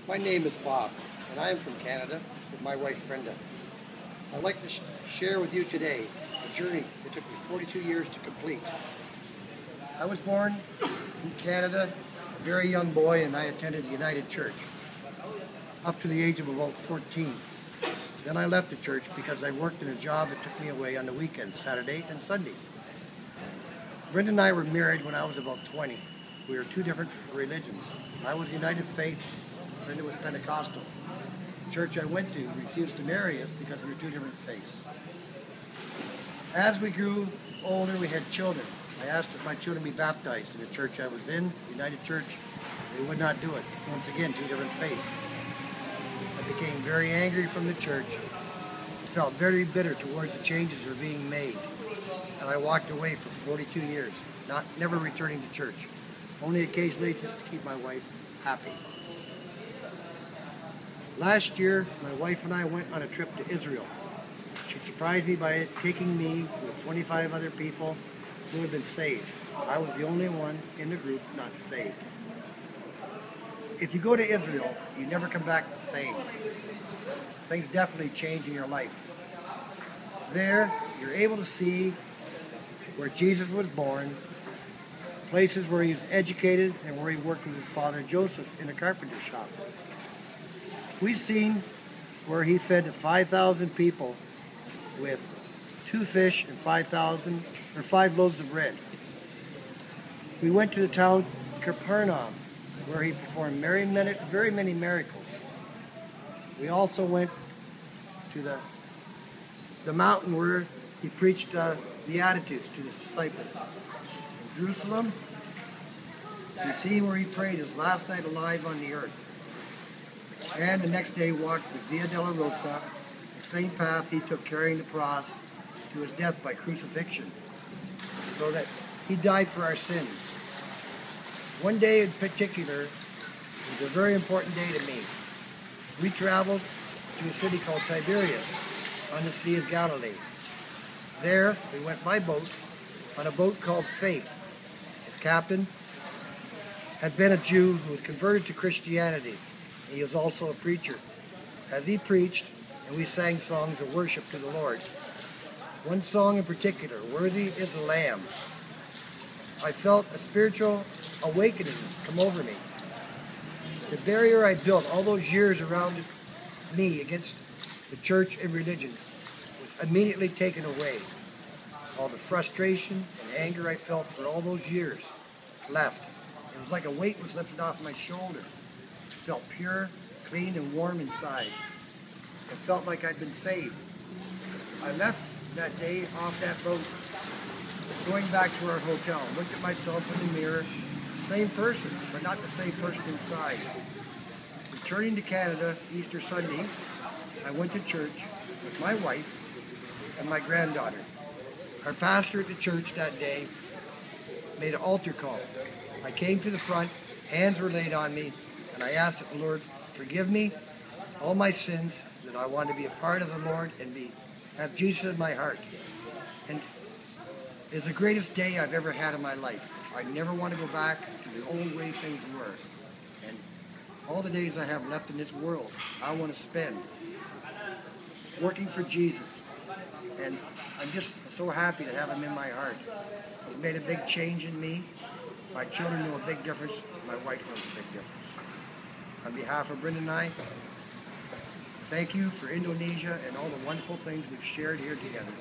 My name is Bob, and I am from Canada with my wife Brenda. I'd like to share with you today a journey that took me 42 years to complete. I was born in Canada, a very young boy, and I attended the United Church up to the age of about 14. Then I left the church because I worked in a job that took me away on the weekends, Saturday and Sunday. Brenda and I were married when I was about 20. We were two different religions. I was United Faith, Brenda was Pentecostal. The church I went to refused to marry us because we were two different faiths. As we grew older, we had children. I asked if my children be baptized in the church I was in, United Church. They would not do it. Once again, two different faiths. I became very angry from the church. I felt very bitter towards the changes that were being made. And I walked away for 42 years, never returning to church. Only occasionally just to keep my wife happy. Last year, my wife and I went on a trip to Israel. She surprised me by taking me with 25 other people who had been saved. I was the only one in the group not saved. If you go to Israel, you never come back the same. Things definitely change in your life. There, you're able to see where Jesus was born, places where he was educated, and where he worked with his father Joseph in a carpenter shop. We've seen where he fed 5,000 people with 2 fish and 5 loaves of bread. We went to the town Capernaum, where he performed very many miracles. We also went to the mountain where he preached the Beatitudes to his disciples. In Jerusalem, we've seen where he prayed his last night alive on the earth. And the next day walked the Via Dolorosa, the same path he took carrying the cross to his death by crucifixion, so that he died for our sins. One day in particular was a very important day to me. We traveled to a city called Tiberias on the Sea of Galilee. There we went by boat on a boat called Faith. His captain had been a Jew who had converted to Christianity. He was also a preacher. As he preached, and we sang songs of worship to the Lord. One song in particular, "Worthy is the Lamb." I felt a spiritual awakening come over me. The barrier I built all those years around me against the church and religion was immediately taken away. All the frustration and anger I felt for all those years left. It was like a weight was lifted off my shoulder. It felt pure, clean, and warm inside. It felt like I'd been saved. I left that day off that boat, going back to our hotel, looked at myself in the mirror, same person, but not the same person inside. Returning to Canada Easter Sunday, I went to church with my wife and my granddaughter. Our pastor at the church that day made an altar call. I came to the front, hands were laid on me, and I asked the Lord, forgive me all my sins, that I want to be a part of the Lord and have Jesus in my heart. And it's the greatest day I've ever had in my life. I never want to go back to the old way things were. And all the days I have left in this world, I want to spend working for Jesus. And I'm just so happy to have him in my heart. He's made a big change in me. My children know a big difference. My wife knows a big difference. On behalf of Brenda and I, thank you for Indonesia and all the wonderful things we've shared here together.